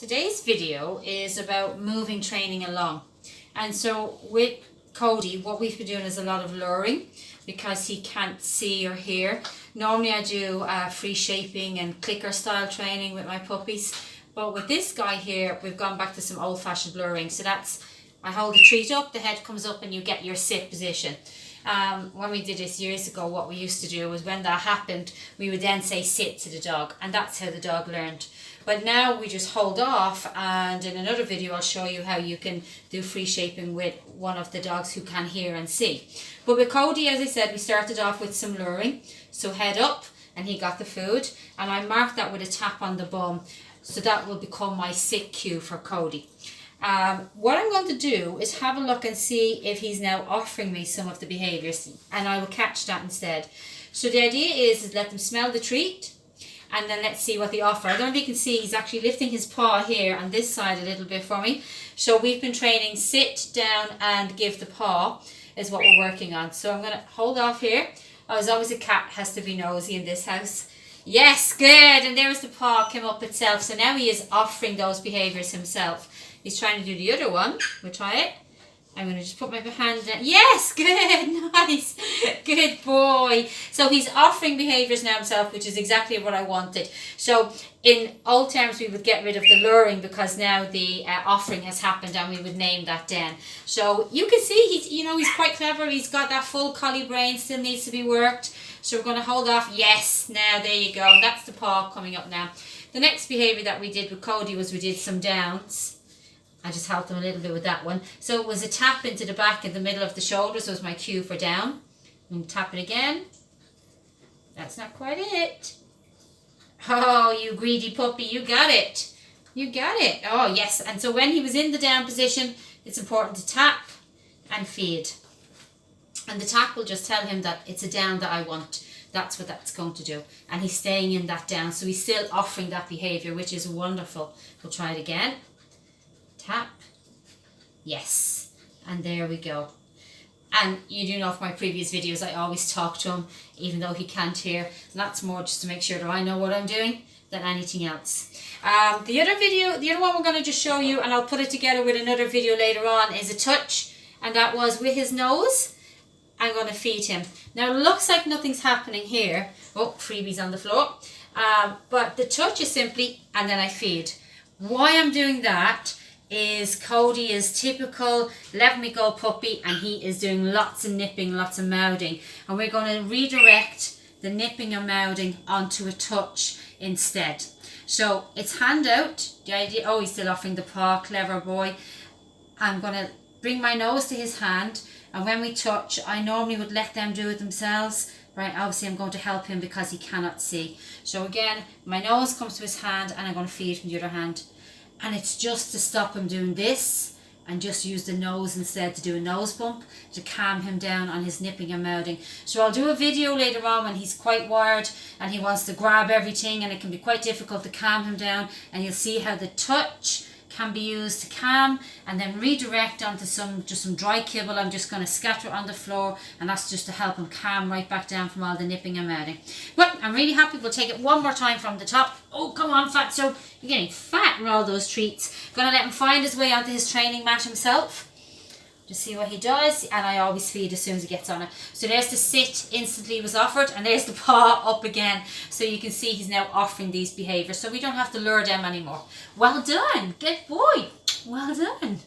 Today's video is about moving training along. And so with Cody, what we've been doing is a lot of luring because he can't see or hear. Normally I do free shaping and clicker style training with my puppies. But with this guy here, we've gone back to some old-fashioned luring. So that's, I hold the treat up, the head comes up and you get your sit position. When we did this years ago, what we used to do was when that happened, we would then say sit to the dog, and that's how the dog learned. But now we just hold off, and in another video I'll show you how you can do free shaping with one of the dogs who can hear and see. But with Cody, as I said, we started off with some luring, so head up, and he got the food, and I marked that with a tap on the bum, so that will become my sit cue for Cody. What I'm going to do is have a look and see if he's now offering me some of the behaviours, and I will catch that instead. So the idea is let them smell the treat, and then let's see what they offer. I don't know if you can see, he's actually lifting his paw here on this side a little bit for me. So we've been training sit, down and give the paw is what we're working on. So I'm going to hold off here. Oh, as always, a cat has to be nosy in this house. Yes, good. And there's the paw came up itself. So now he is offering those behaviours himself. He's trying to do the other one. We'll try it. I'm going to just put my hand down. Yes, good, nice, good boy. So he's offering behaviours now himself, which is exactly what I wanted. So in old terms, we would get rid of the luring because now the offering has happened, and we would name that den. So you can see he's quite clever. He's got that full collie brain, still needs to be worked. So we're going to hold off. Yes, now there you go. And that's the paw coming up now. The next behaviour that we did with Cody was we did some downs. I just helped him a little bit with that one. So it was a tap into the back in the middle of the shoulders was my cue for down. And tap it again. That's not quite it. Oh, you greedy puppy, you got it. You got it. Oh, yes. And so when he was in the down position, it's important to tap and feed. And the tap will just tell him that it's a down that I want. That's what that's going to do. And he's staying in that down. So he's still offering that behaviour, which is wonderful. We'll try it again. Tap. Yes. And there we go. And you do know from my previous videos I always talk to him even though he can't hear. And that's more just to make sure that I know what I'm doing than anything else. The other one we're going to just show you, and I'll put it together with another video later on, is a touch. And that was with his nose. I'm going to feed him. Now it looks like nothing's happening here. Oh, freebies on the floor. But the touch is simply, and then I feed. Why I'm doing that is Cody is typical let me go puppy, and he is doing lots of nipping, lots of mouthing, and we're going to redirect the nipping and mouthing onto a touch instead. So it's hand out. The idea, oh, he's still offering the paw, clever boy. I'm going to bring my nose to his hand, and when we touch, I normally would let them do it themselves. Right, obviously I'm going to help him because he cannot see. So again, my nose comes to his hand and I'm going to feed from the other hand. And it's just to stop him doing this and just use the nose instead to do a nose bump to calm him down on his nipping and mouthing. So I'll do a video later on when he's quite wired and he wants to grab everything, and it can be quite difficult to calm him down, and you'll see how the touch can be used to calm and then redirect onto some dry kibble. I'm just going to scatter it on the floor, and that's just to help him calm right back down from all the nipping and mouthing. But I'm really happy. We'll take it one more time from the top. Oh, come on, Fatso. You're getting fat with all those treats. Going to let him find his way onto his training mat himself. Just see what he does, and I always feed as soon as he gets on it. So there's the sit, instantly was offered, and there's the paw up again. So you can see he's now offering these behaviours, so we don't have to lure them anymore. Well done, good boy, well done.